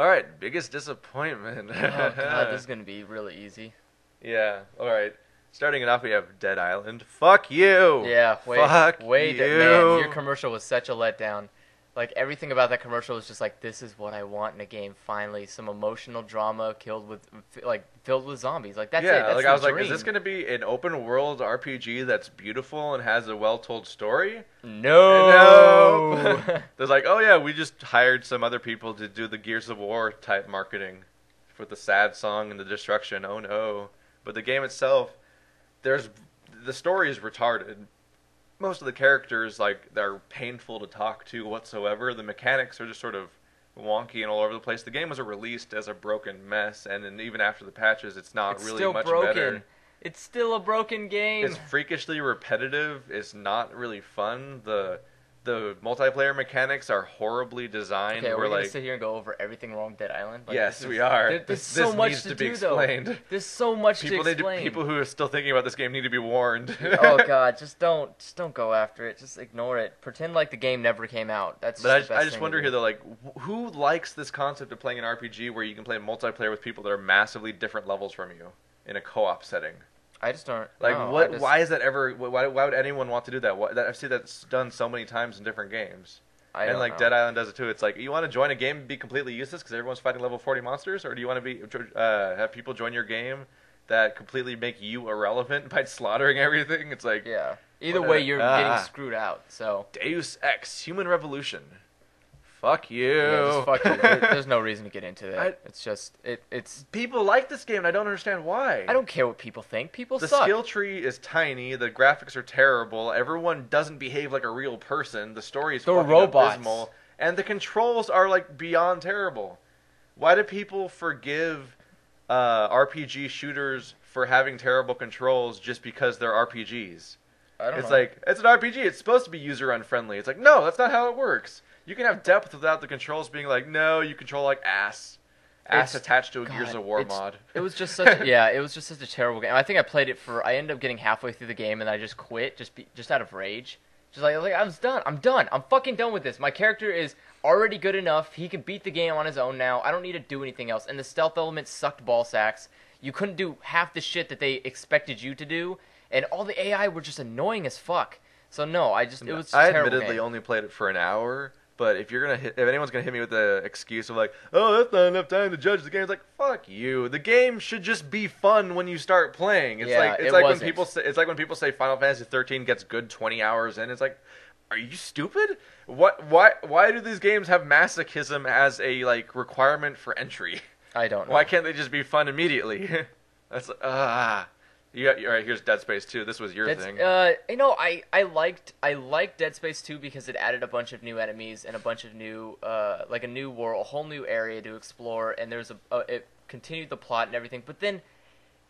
All right, biggest disappointment. Oh god, this is gonna be really easy. Yeah. All right. Starting it off, we have Dead Island. Fuck you. Yeah, Fuck wait, you. man, your commercial was such a letdown. Like everything about that commercial was just like, this is what I want in a game. Finally, some emotional drama filled with zombies. Like that's it. Yeah, That's like the I was dream. like, is this gonna be an open world RPG that's beautiful and has a well told story? No. No. There's like, oh yeah, we just hired some other people to do the Gears of War type marketing with the sad song and the destruction. Oh no. But the game itself, the story is retarded. Most of the characters, like, they're painful to talk to whatsoever. The mechanics are just sort of wonky and all over the place. The game was released as a broken mess, and then even after the patches, it's not It's really still much broken. better. It's still a broken game. It's freakishly repetitive. It's not really fun. The multiplayer mechanics are horribly designed. Okay, we're like, gonna sit here and go over everything wrong with Dead Island. Like, yes, we are. There's so much needs to be do, explained. though. There's so much to explain. People who are still thinking about this game need to be warned. Oh god, just don't go after it. Just ignore it. Pretend like the game never came out. That's. But just the I best just thing wonder to here do. though, like, who likes this concept of playing an RPG where you can play multiplayer with people that are massively different levels from you in a co-op setting? I just don't. Like, no, what? I just- Why is that ever? Why would anyone want to do that? I've seen that's done so many times in different games. I And don't like know. Dead Island does it too. It's like, you want to join a game and be completely useless because everyone's fighting level 40 monsters, or do you want to have people join your game that completely make you irrelevant by slaughtering everything? It's like, Yeah. Either way, you're getting screwed out. So. Deus Ex Human Revolution. Fuck you. Yeah, just fuck you. There's no reason to get into that. It's just it's. People like this game, and I don't understand why. I don't care what people think. People The suck. skill tree is tiny. The graphics are terrible. Everyone doesn't behave like a real person. The story is They're fucking robots. abysmal, and the controls are like beyond terrible. Why do people forgive RPG shooters for having terrible controls just because they're RPGs? I don't It's know. like, it's an RPG. It's supposed to be user unfriendly. It's like, no, that's not how it works. You can have depth without the controls being like, no, you control like ass attached to a Gears of War mod. It was just such it was just such a terrible game. I think I ended up getting halfway through the game and I just quit just out of rage. Just like I'm done. I'm fucking done with this. My character is already good enough. He can beat the game on his own now. I don't need to do anything else. And the stealth element sucked ball sacks. You couldn't do half the shit that they expected you to do, and all the AI were just annoying as fuck. So no, it was just I a terrible admittedly game. only played it for an hour, but if anyone's gonna hit me with the excuse of like, oh, that's not enough time to judge the game, it's like, fuck you. The game should just be fun when you start playing. It's Yeah, it when wasn't. people say Final Fantasy 13 gets good 20 hours in. It's like, are you stupid? Why do these games have masochism as a like requirement for entry? I don't know. Why can't they just be fun immediately? That's all right. Here's Dead Space 2. This was your thing. I liked Dead Space 2 because it added a bunch of new enemies and a bunch of new like a new world, a whole new area to explore, and it continued the plot and everything. But then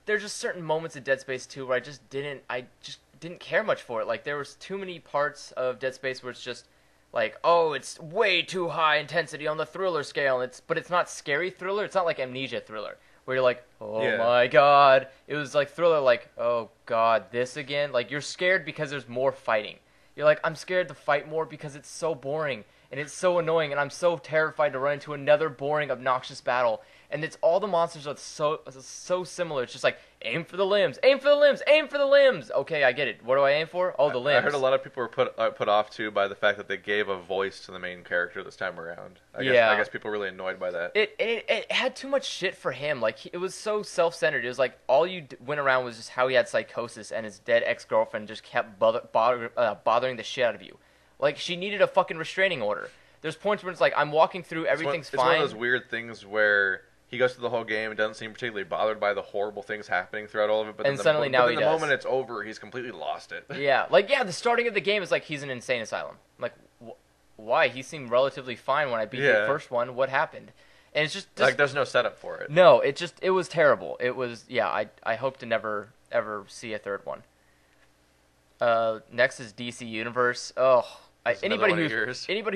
there's just certain moments in Dead Space 2 where I just didn't care much for it. Like there was too many parts of Dead Space where it's just like, oh, it's way too high intensity on the thriller scale. But it's not scary thriller. It's not like Amnesia thriller where you're like, oh Yeah. my god. It was like thriller, like, oh god, this again. Like you're scared because there's more fighting. You're like, I'm scared to fight more because it's so boring and it's so annoying and I'm so terrified to run into another boring, obnoxious battle. And it's all the monsters are so similar. It's just like, aim for the limbs, aim for the limbs, aim for the limbs. Okay, I get it. What do I aim for? Oh, the limbs. I heard a lot of people were put off too by the fact that they gave a voice to the main character this time around. I guess people were really annoyed by that. It had too much shit for him. Like it was so self-centered. It was like all you went around was just how he had psychosis and his dead ex-girlfriend just kept bothering the shit out of you. Like she needed a fucking restraining order. There's points where it's like I'm walking through, everything's fine. It's one of those weird things where he goes through the whole game and doesn't seem particularly bothered by the horrible things happening throughout all of it. But And then suddenly now he the does. moment it's over, he's completely lost it. Yeah, the starting of the game is like he's in an insane asylum. Like, why? He seemed relatively fine when I beat the first one. What happened? And it's just like there's no setup for it. No, it was terrible. It was I hope to never ever see a third one. Next is DC Universe. Oh. Anybody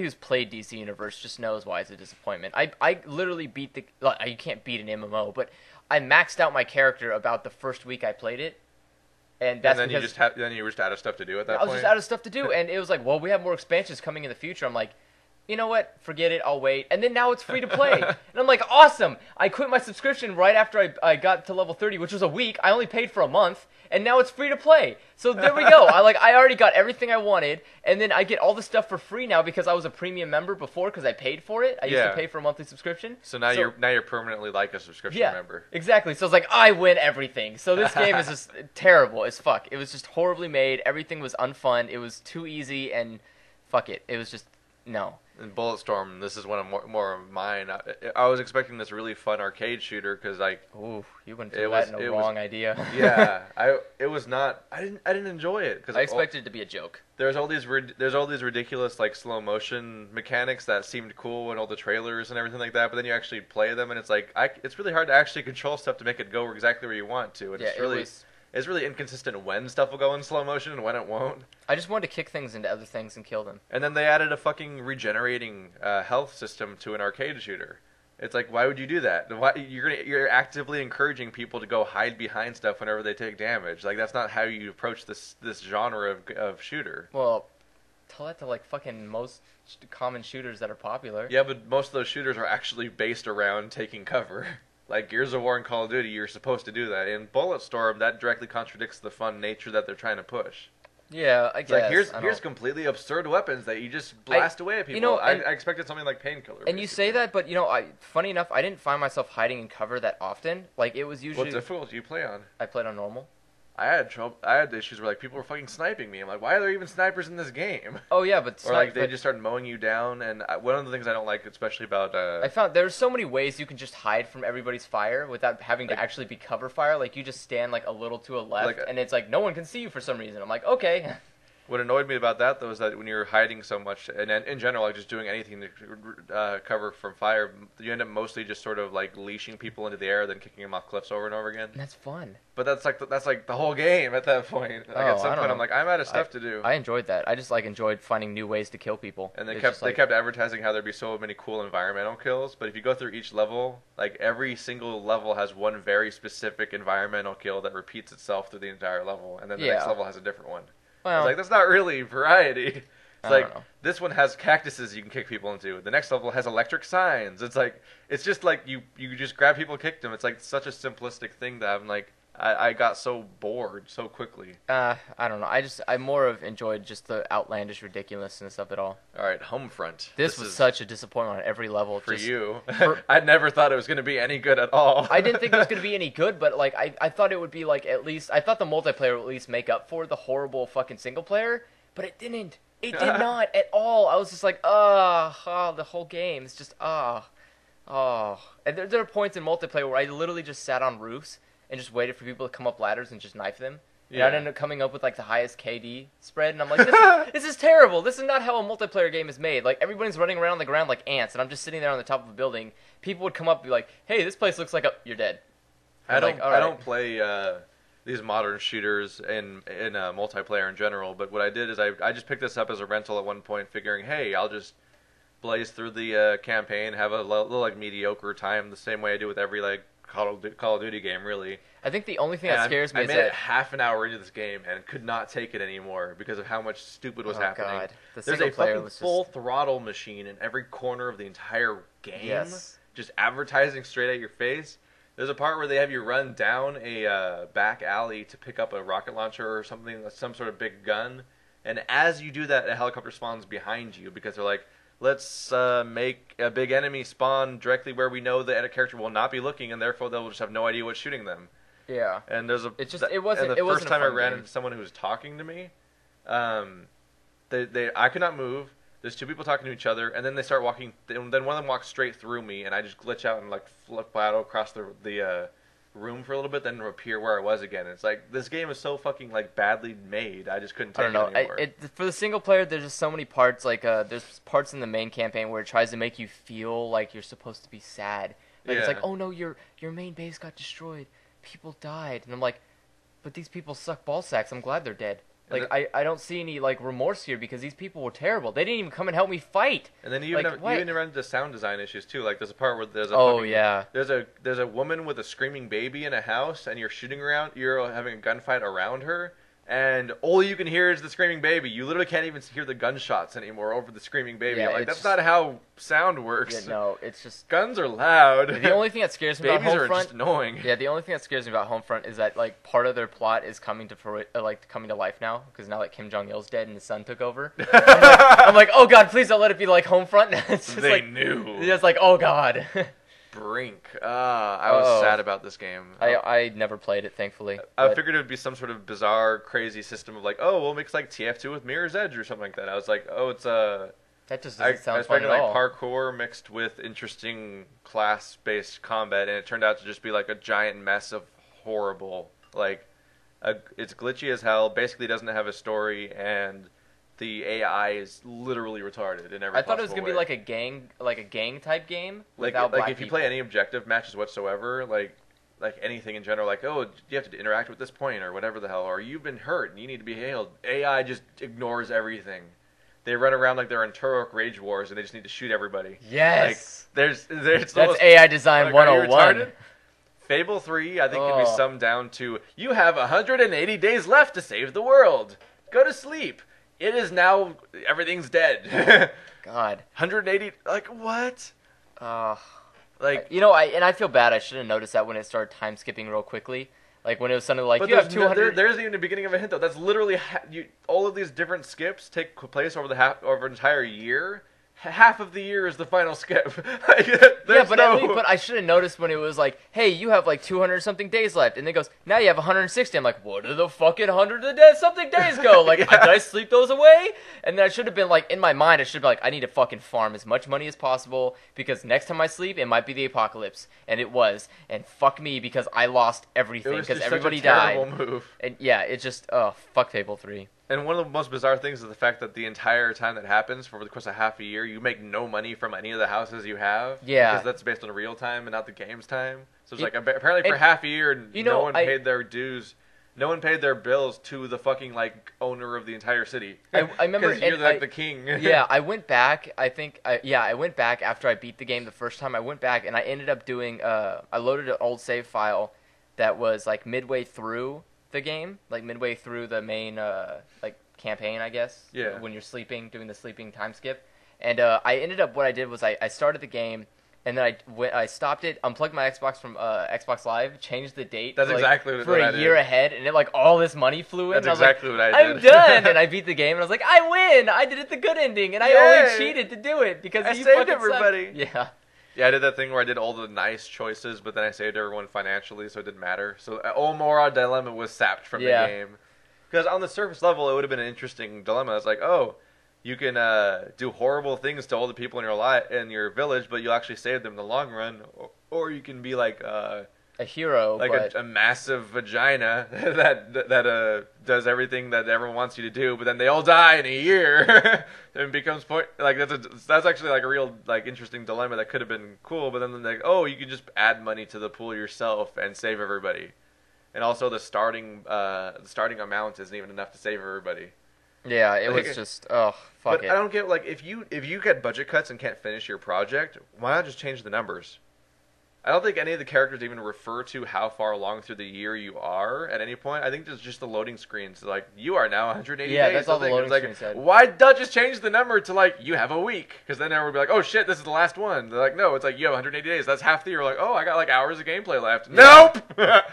who's played DC Universe just knows why it's a disappointment. I literally beat you can't beat an MMO, but I maxed out my character about the first week I played it, and that's then because you were just out of stuff to do at that I point. was just out of stuff to do, and it was like, well, we have more expansions coming in the future. I'm like, you know what? Forget it. I'll wait. And then now it's free to play. And I'm like, awesome. I quit my subscription right after I got to level 30, which was a week. I only paid for a month. And now it's free to play. So there we go. I already got everything I wanted. And then I get all the stuff for free now because I was a premium member before because I paid for it. I used to pay for a monthly subscription. So now you're permanently like a subscription member. Exactly. So it's like, I win everything. So this game is just terrible as fuck. It was just horribly made. Everything was unfun. It was too easy and fuck it. It was just, no. In Bulletstorm, this is one of more of mine. I was expecting this really fun arcade shooter because ooh, you went to that in a wrong idea. Yeah, it was not. I didn't enjoy it because I expected it to be a joke. There's all these ridiculous like slow motion mechanics that seemed cool in all the trailers and everything like that. But then you actually play them and it's like it's really hard to actually control stuff to make it go exactly where you want to. And it's really inconsistent when stuff will go in slow motion and when it won't. I just wanted to kick things into other things and kill them. And then they added a fucking regenerating health system to an arcade shooter. It's like, why would you do that? You're actively encouraging people to go hide behind stuff whenever they take damage. Like, that's not how you approach this genre of shooter. Well, tell that to like fucking most common shooters that are popular. Yeah, but most of those shooters are actually based around taking cover. Like Gears of War and Call of Duty, you're supposed to do that. In Bulletstorm, that directly contradicts the fun nature that they're trying to push. Yeah, I guess. Like here's completely absurd weapons that you just blast away at people. You know, I expected something like Painkiller. And you say that, but funny enough, I didn't find myself hiding in cover that often. Like it was usually. What difficulty do you play on? I played on normal. I had issues where like people were fucking sniping me. I'm like, why are there even snipers in this game? Oh yeah, but or like they just started mowing you down. And one of the things I don't like, especially about I found there's so many ways you can just hide from everybody's fire without having to actually be cover fire. Like you just stand like a little to a left, and it's like no one can see you for some reason. I'm like, okay. What annoyed me about that, though, is that when you're hiding so much, and in general, like just doing anything to cover from fire, you end up mostly just sort of like leashing people into the air, then kicking them off cliffs over and over again. And that's fun. But that's like the whole game at that point. Like at some point, I'm like, I'm out of stuff to do. I enjoyed that. I just like enjoyed finding new ways to kill people. And they kept advertising how there'd be so many cool environmental kills, but if you go through each level, like every single level has one very specific environmental kill that repeats itself through the entire level, and then the next level has a different one. Well, it's like, that's not really variety. It's like, this one has cactuses you can kick people into. The next level has electric signs. It's like, it's just like you just grab people, kick them. It's like such a simplistic thing that I'm like, I got so bored so quickly. I don't know. I more of enjoyed just the outlandish ridiculousness of it all. All right, Homefront. This was such a disappointment on every level. For you. I never thought it was going to be any good at all. I didn't think it was going to be any good, but like I thought it would be like at least... I thought the multiplayer would at least make up for the horrible fucking single player, but it didn't. It did not at all. I was just like, the whole game is just, And there are points in multiplayer where I literally just sat on roofs and just waited for people to come up ladders and just knife them. Yeah. And I ended up coming up with like the highest KD spread, and I'm like, this is terrible. This is not how a multiplayer game is made. Like everybody's running around on the ground like ants, and I'm just sitting there on the top of a building. People would come up and be like, "Hey, this place looks like you're dead." I don't play these modern shooters in multiplayer in general, but what I did is I just picked this up as a rental at one point, figuring, hey, I'll just blaze through the campaign, have a little like mediocre time, the same way I do with every like Call of Duty game, really. I think the only thing that scares me is I made it half an hour into this game and could not take it anymore because of how much stupid was happening. God. There's a fucking full throttle machine in every corner of the entire game, just advertising straight at your face. There's a part where they have you run down a back alley to pick up a rocket launcher or something, some sort of big gun, and as you do that, a helicopter spawns behind you because they're like, let's make a big enemy spawn directly where we know the character will not be looking, and therefore they'll just have no idea what's shooting them. Yeah. And there's it wasn't. The first time I ran into someone who was talking to me, I could not move. There's two people talking to each other, and then they start walking. Then one of them walks straight through me, and I just glitch out and like flip out across the room for a little bit, then appear where I was again. It's like this game is so fucking like badly made. I just couldn't take it anymore. For the single player, there's just so many parts. Like there's parts in the main campaign where it tries to make you feel like you're supposed to be sad. Like it's like, oh no, your main base got destroyed. People died, and I'm like, but these people suck ball sacks. I'm glad they're dead. Like I don't see any like remorse here because these people were terrible. They didn't even come and help me fight. And then you even run into sound design issues too. Like there's a part where there's a woman with a screaming baby in a house, and you're shooting around. You're having a gunfight around her. and all you can hear is the screaming baby. You literally can't even hear the gunshots anymore over the screaming baby. Yeah, Like, that's not how sound works. Yeah, no, it's just... Guns are loud. The only thing that scares me about Babies are Homefront... just annoying. Yeah, the only thing that scares me about Homefront is that, like, part of their plot is coming to life now, because now, like, Kim Jong-il's dead and his son took over. I'm like, oh god, please don't let it be like Homefront. It's just They like, knew. It's like, oh god. Brink. I was sad about this game. I never played it, thankfully. I figured it would be some sort of bizarre, crazy system of like, oh, we'll mix like TF2 with Mirror's Edge or something like that. I was like, oh, it's that just doesn't sound I was fun expecting at like all. parkour mixed with interesting class-based combat, and it turned out to just be like a giant mess of horrible. Like, it's glitchy as hell. Basically, doesn't have a story, and the AI is literally retarded in every. I thought it was possible gonna be way. like a gang type game Like without black if you people. play any objective matches whatsoever, like anything in general, like, oh, you have to interact with this point or whatever the hell, or you've been hurt and you need to be healed. AI just ignores everything. They run around like they're in Turok Rage Wars and they just need to shoot everybody. Yes. Like, there's That's almost, AI design like, are you 101. retarded? Fable 3, I think, can be summed down to, you have 180 days left to save the world. Go to sleep. It is now, everything's dead. God. 180, like, what? Like, you know, I feel bad. I should have noticed that when it started time skipping real quickly. Like when it was something like, but you have 200... there isn't even the beginning of a hint, though. That's literally, all of these different skips take place over an entire year. Half of the year is the final skip. But I should have noticed when it was like, hey, you have like 200 something days left, and then it goes, now you have 160. I'm like, what do the fucking 100 something days go? Like, Yeah. did I sleep those away? And then I should have been like, in my mind, I should be like, I need to fucking farm as much money as possible because next time I sleep, it might be the apocalypse, and it was, and fuck me because I lost everything because everybody died. Terrible move. And yeah, it just fuck Fable 3. And one of the most bizarre things is the fact that the entire time that happens, for the course of half a year, you make no money from any of the houses you have. Yeah. Because that's based on real time and not the game's time. So it's like, apparently for half a year, no one paid their dues. No one paid their bills to the fucking, like, owner of the entire city. I remember... Because you're, like, the king. Yeah, I went back, I went back after I beat the game the first time. I went back, and I ended up doing... I loaded an old save file that was, like, midway through the game. Like, midway through the main, like, campaign, I guess. Yeah. When you're sleeping, doing the sleeping time skip. And I ended up... What I did was I started the game... And then I stopped it, unplugged my Xbox from Xbox Live, changed the date That's exactly for a year ahead, and it all this money flew in. That's exactly what I did. I'm done, and I beat the game, and I was like, I win! I did it the good ending, and I only cheated to do it because I you saved fucking everybody. Suck. Yeah. Yeah, I did that thing where I did all the nice choices, but then I saved everyone financially, so it didn't matter. So Omora Dilemma was sapped from the game. Because on the surface level, it would have been an interesting dilemma. It's like, oh, you can do horrible things to all the people in your village, but you'll actually save them in the long run. Or you can be like a hero, like a massive vagina that does everything that everyone wants you to do, but then they all die in a year and becomes that's actually like a real like interesting dilemma that could have been cool. But then like, oh, you can just add money to the pool yourself and save everybody, and also the starting amount isn't even enough to save everybody. Yeah, it was just fuck but it. I don't get, like, if you get budget cuts and can't finish your project, why not just change the numbers? I don't think any of the characters even refer to how far along through the year you are at any point. I think it's just the loading screens. Like, you are now 180 days. Yeah, that's all the loading like, screen said. Why not just change the number to, like, you have a week? Because then everyone would be like, oh, shit, this is the last one. They're like, no, it's like, you have 180 days. That's half the year. Like, oh, I got, like, hours of gameplay left. Yeah. Nope!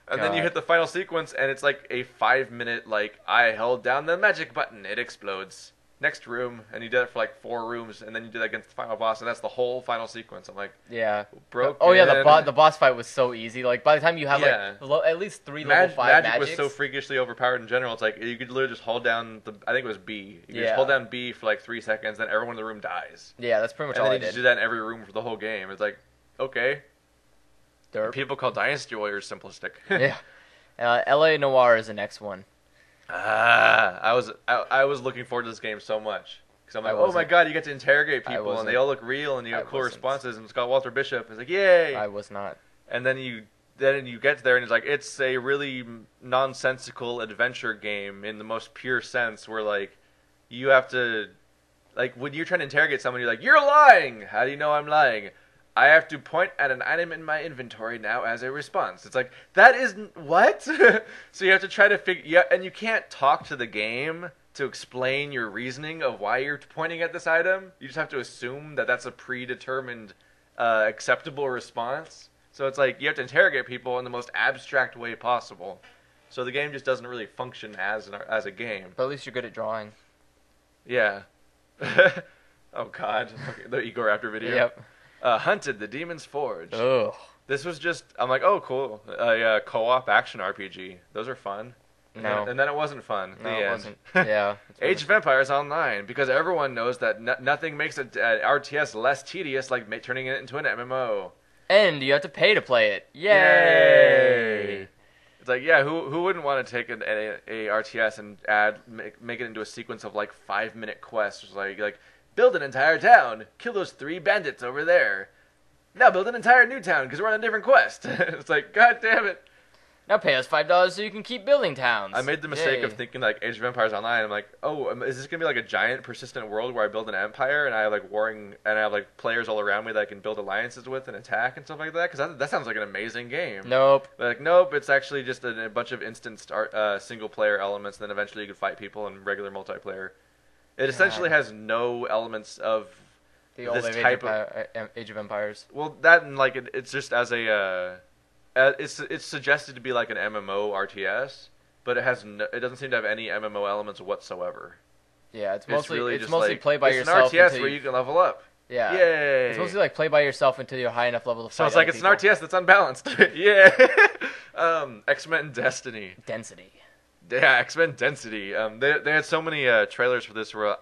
And then you hit the final sequence, and it's like a 5-minute, like, I held down the magic button, it explodes. Next room, and you did it for like 4 rooms, and then you did that against the final boss, and that's the whole final sequence. I'm like, broken. Oh yeah, the boss fight was so easy. Like by the time you have at least 3 level 5 magic was so freakishly overpowered in general. It's like you could literally just hold down I think it was B. You could just hold down B for like 3 seconds, then everyone in the room dies. Yeah, that's pretty much all I did. I And then you just do that in every room for the whole game. It's like, okay. People call Dynasty Warriors simplistic. Yeah. LA Noire is the next one. I was looking forward to this game so much because I'm like, oh my god, you get to interrogate people and they all look real and you have cool responses and it's got Walter Bishop. It's like, yay! I was not. And then you get there and it's like it's a really nonsensical adventure game in the most pure sense, where like you have to, like, when you're trying to interrogate someone, you're like, you're lying. How do you know I'm lying? I have to point at an item in my inventory now as a response. It's like, that isn't what? So you have to try to figure, yeah, and you can't talk to the game to explain your reasoning of why you're pointing at this item. You just have to assume that that's a predetermined acceptable response. So it's like you have to interrogate people in the most abstract way possible. So the game just doesn't really function as a game. But at least you're good at drawing. Yeah. Oh God, the Igor Raptor video. Yep. Hunted the Demon's Forge. Ugh. This was just, I'm like, oh cool, co-op action RPG. Those are fun. No. And then it wasn't fun. No, The it end. wasn't. Yeah. Age of Empires Online, because everyone knows that nothing makes an RTS less tedious like turning it into an MMO. And you have to pay to play it. Yay! It's like, yeah, who wouldn't want to take a RTS and make it into a sequence of like 5-minute quests, like build an entire town, kill those 3 bandits over there. Now build an entire new town because we're on a different quest. It's like, God damn it. Now pay us $5 so you can keep building towns. I made the mistake Yay. of thinking like Age of Empires Online. I'm like, oh, is this gonna be like a giant persistent world where I build an empire and I have like I have like players all around me that I can build alliances with and attack and stuff like that? Because that sounds like an amazing game. Nope. But like, nope, it's actually just a bunch of instant single player elements. And then eventually you can fight people in regular multiplayer. It essentially has no elements of The old this Age of Empires. Well, that and like it's just as a it's suggested to be like an MMO RTS, but it doesn't seem to have any MMO elements whatsoever. Yeah, it's mostly really it's just mostly like, play by it's yourself. It's an RTS where you can level up. Yeah. Yay! It's mostly like play by yourself until you're high enough level to fight. So it's like other it's an people. RTS that's unbalanced. Yeah. X-Men Destiny. Density. Yeah, X-Men Density. They had so many trailers for this where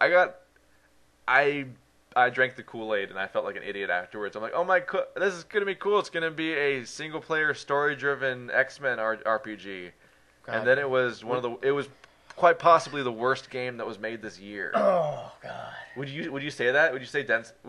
I drank the Kool-Aid and I felt like an idiot afterwards. I'm like, oh my, this is gonna be cool. It's gonna be a single-player, story-driven X-Men RPG. God. And then it was it was quite possibly the worst game that was made this year. Oh God. Would you say that? Would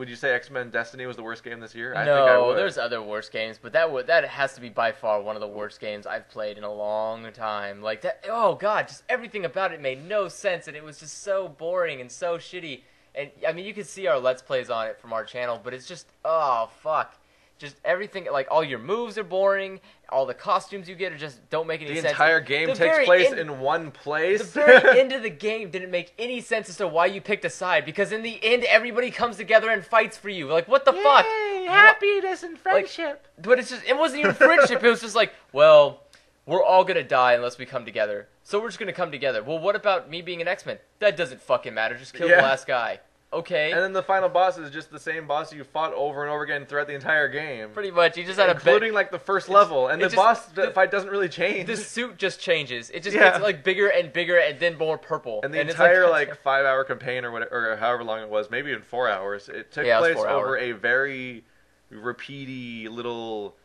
you say X-Men Destiny was the worst game this year? I No, think I would. there's other worse games, but that has to be by far one of the worst games I've played in a long time. Like that. Oh God, just everything about it made no sense, and it was just so boring and so shitty. And I mean, you can see our Let's Plays on it from our channel, but it's just, oh fuck, just everything. Like all your moves are boring. All the costumes you get are just don't make any sense. The entire game takes place in one place. The very end of the game didn't make any sense as to why you picked a side, because in the end everybody comes together and fights for you. Like what the fuck? Happiness and friendship. Like, but it wasn't even friendship. It was just like, well, we're all gonna die unless we come together. So we're just gonna come together. Well, what about me being an X-Men? That doesn't fucking matter. Just kill the last guy. Okay. And then the final boss is just the same boss you fought over and over again throughout the entire game. Pretty much. You just had including like the first level, and the boss fight doesn't really change. The suit just changes. It just gets like bigger and bigger, and then more purple. And the entire like 5-hour campaign or whatever, or however long it was, maybe even 4 hours. It took place over a very repeaty little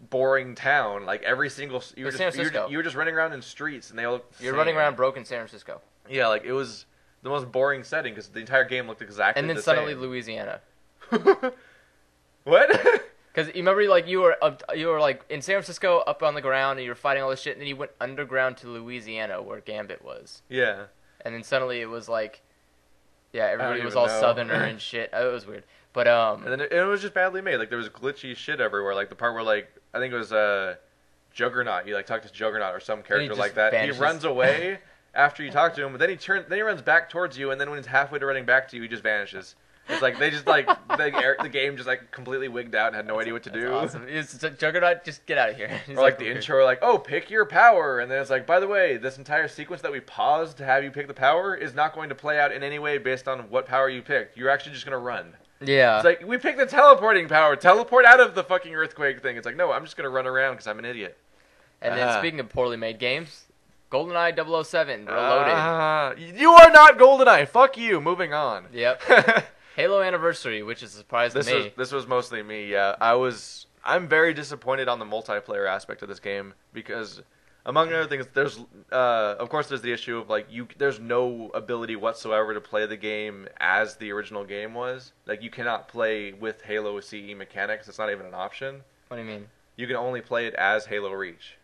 boring town. Like every single you were just running around in streets, and they all you're running around broken San Francisco. Yeah, like it was the most boring setting because the entire game looked exactly the same. And then suddenly Louisiana. What? Because you remember, like you were like in San Francisco up on the ground, and you were fighting all this shit, and then you went underground to Louisiana where Gambit was. Yeah. And then suddenly it was like, yeah, everybody was all Southerner and shit. It was weird, but And then it was just badly made. Like there was glitchy shit everywhere. Like the part where like I think it was Juggernaut. You like talk to Juggernaut or some character like that. Vanishes. He runs away. After you talk to him, but then he runs back towards you, and then when he's halfway to running back to you, he just vanishes. It's like they just like the game just like completely wigged out and had no idea what to do. Awesome. It's Juggernaut, just get out of here. Or like the intro, like, oh, pick your power, and then it's like, by the way, this entire sequence that we paused to have you pick the power is not going to play out in any way based on what power you picked. You're actually just gonna run. Yeah. It's like we picked the teleporting power. Teleport out of the fucking earthquake thing. It's like, no, I'm just gonna run around because I'm an idiot. And then speaking of poorly made games, GoldenEye 007 Reloaded. You are not GoldenEye. Fuck you. Moving on. Yep. Halo Anniversary, which is a surprise to me. This was mostly me. Yeah, I'm very disappointed on the multiplayer aspect of this game because, among other things, there's of course there's the issue of like there's no ability whatsoever to play the game as the original game was. Like you cannot play with Halo CE mechanics. It's not even an option. What do you mean? You can only play it as Halo Reach.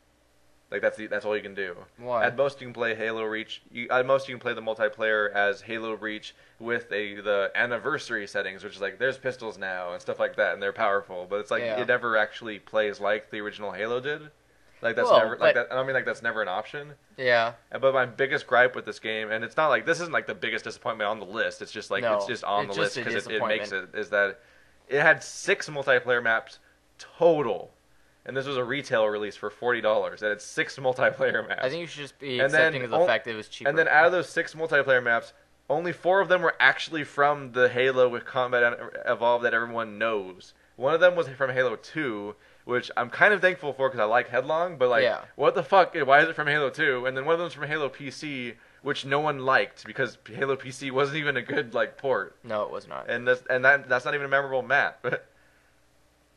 Like that's all you can do. Why? At most you can play Halo Reach. At most you can play the multiplayer as Halo Reach with the anniversary settings, which is like there's pistols now and stuff like that, and they're powerful. But it's like Yeah. it never actually plays like the original Halo did. Like that's Well, never like but- that. I don't mean like that's never an option. Yeah. But my biggest gripe with this game, and it's not like this isn't like the biggest disappointment on the list. It's just like No, it's just on it's the list just a because it makes disappointment. it is that it had 6 multiplayer maps total, and this was a retail release for $40. And it's 6 multiplayer maps. I think you should just be And then accepting of the fact that it was cheaper. And then out of those 6 multiplayer maps, only 4 of them were actually from the Halo with Combat Evolved that everyone knows. One of them was from Halo 2, which I'm kind of thankful for because I like Headlong, but like, Yeah. what the fuck? Why is it from Halo 2? And then one of them's from Halo PC, which no one liked because Halo PC wasn't even a good like port. No, it was not. And that's not even a memorable map.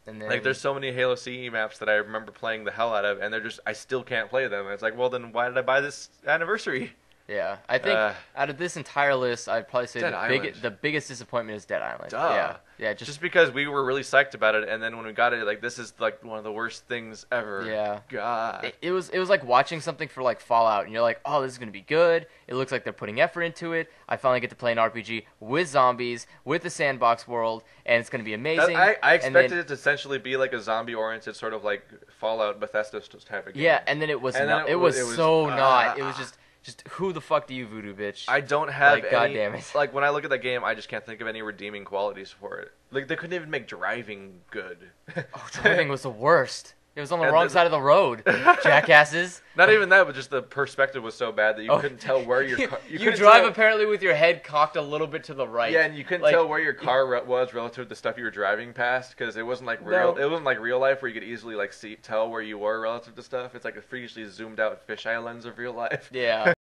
And then, Like there's so many Halo CE maps that I remember playing the hell out of, and I still can't play them. And it's like, well then why did I buy this anniversary? yeah, I think out of this entire list, I'd probably say Dead Island. the biggest disappointment is Dead Island. Duh. Yeah, Just because we were really psyched about it, and then when we got it, like this is like one of the worst things ever. Yeah. God. It was like watching something for like Fallout, and you're like, oh, this is gonna be good. It looks like they're putting effort into it. I finally get to play an RPG with zombies, with the sandbox world, and it's gonna be amazing. I And expected then- it to essentially be like a zombie-oriented sort of like Fallout Bethesda type of game. Yeah, and then it was And then not. it It was was- so not. It was just who the fuck do you, voodoo bitch? I don't have Like, God any. damn it. Like when I look at that game, I just can't think of any redeeming qualities for it. Like they couldn't even make driving good. Oh, driving was the worst. It was on the And wrong the- side of the road, jackasses. Not even that, but just the perspective was so bad that you Oh. couldn't tell where your car. You couldn't drive tell- apparently with your head cocked a little bit to the right. Yeah, and you couldn't Like- tell where your car was relative to the stuff you were driving past because it wasn't like real. No. It wasn't like real life where you could easily like tell where you were relative to stuff. It's like a freakishly zoomed out fisheye lens of real life. Yeah.